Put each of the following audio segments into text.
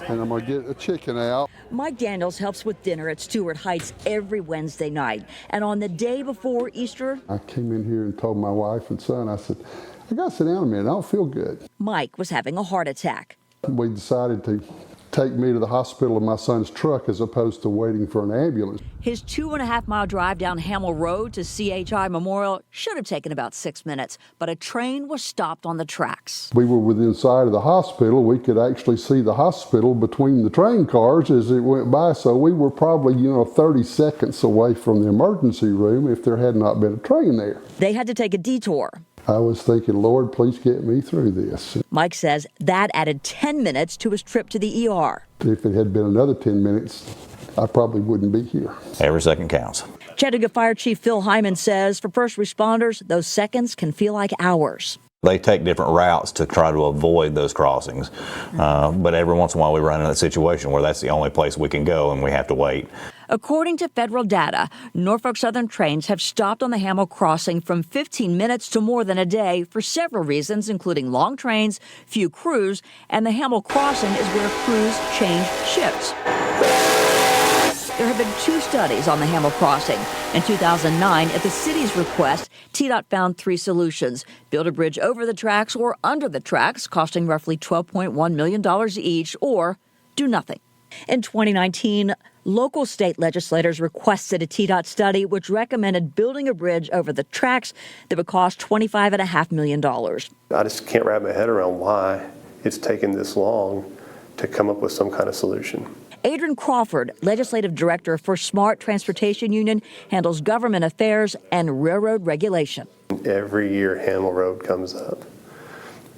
and I'm going to get the chicken out. Mike Daniels helps with dinner at Stewart Heights every Wednesday night. And on the day before Easter, I came in here and told my wife and son, I said, I got to sit down a minute. I don't feel good. Mike was having a heart attack. We decided to take me to the hospital in my son's truck as opposed to waiting for an ambulance. His 2.5-mile drive down Hamill Road to CHI Memorial should have taken about 6 minutes, but a train was stopped on the tracks. We were within sight of the hospital. We could actually see the hospital between the train cars as it went by, so we were probably, 30 seconds away from the emergency room if there had not been a train there. They had to take a detour. I was thinking, Lord, please get me through this. Mike says that added 10 minutes to his trip to the ER. If it had been another 10 minutes, I probably wouldn't be here. Every second counts. Chattanooga Fire Chief Phil Hyman says for first responders, those seconds can feel like hours. They take different routes to try to avoid those crossings. But every once in a while we run into a situation where that's the only place we can go and we have to wait. According to federal data, Norfolk Southern trains have stopped on the Hamill crossing from 15 minutes to more than a day for several reasons, including long trains, few crews, and the Hamill crossing is where crews change shifts. There have been 2 studies on the Hamill crossing. In 2009, at the city's request, TDOT found 3 solutions: build a bridge over the tracks or under the tracks, costing roughly $12.1 million each, or do nothing. In 2019, local state legislators requested a TDOT study which recommended building a bridge over the tracks that would cost $25.5 million. I just can't wrap my head around why it's taken this long to come up with some kind of solution. Adrian Crawford, legislative director for Smart Transportation Union, handles government affairs and railroad regulation. Every year Hamill Road comes up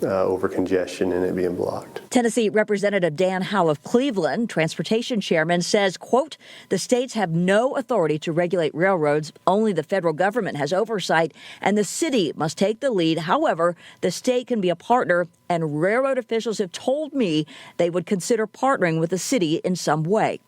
over congestion and it being blocked. Tennessee Representative Dan Howe of Cleveland, transportation chairman, says, quote, the states have no authority to regulate railroads. Only the federal government has oversight, and the city must take the lead. However, the state can be a partner, and railroad officials have told me they would consider partnering with the city in some way.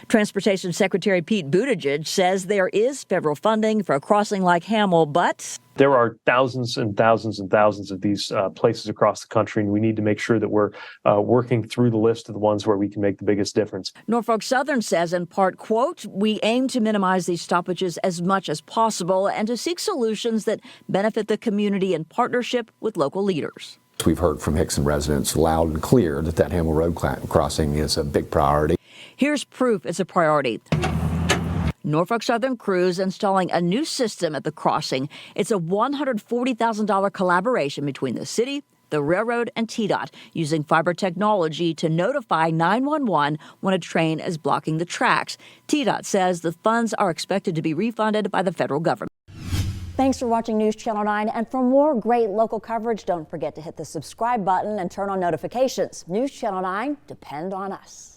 Transportation Secretary Pete Buttigieg says there is federal funding for a crossing like Hamill, but there are thousands and thousands and thousands of these places across the country, and we need to make sure that we're working through the list of the ones where we can make the biggest difference. Norfolk Southern says in part, quote, we aim to minimize these stoppages as much as possible and to seek solutions that benefit the community in partnership with local leaders. We've heard from Hickson residents loud and clear that Hamill Road crossing is a big priority. Here's proof it's a priority. Norfolk Southern crews installing a new system at the crossing. It's a $140,000 collaboration between the city, the railroad, and TDOT, using fiber technology to notify 911 when a train is blocking the tracks. TDOT says the funds are expected to be refunded by the federal government. Thanks for watching News Channel 9, and for more great local coverage, don't forget to hit the subscribe button and turn on notifications. News Channel 9, depend on us.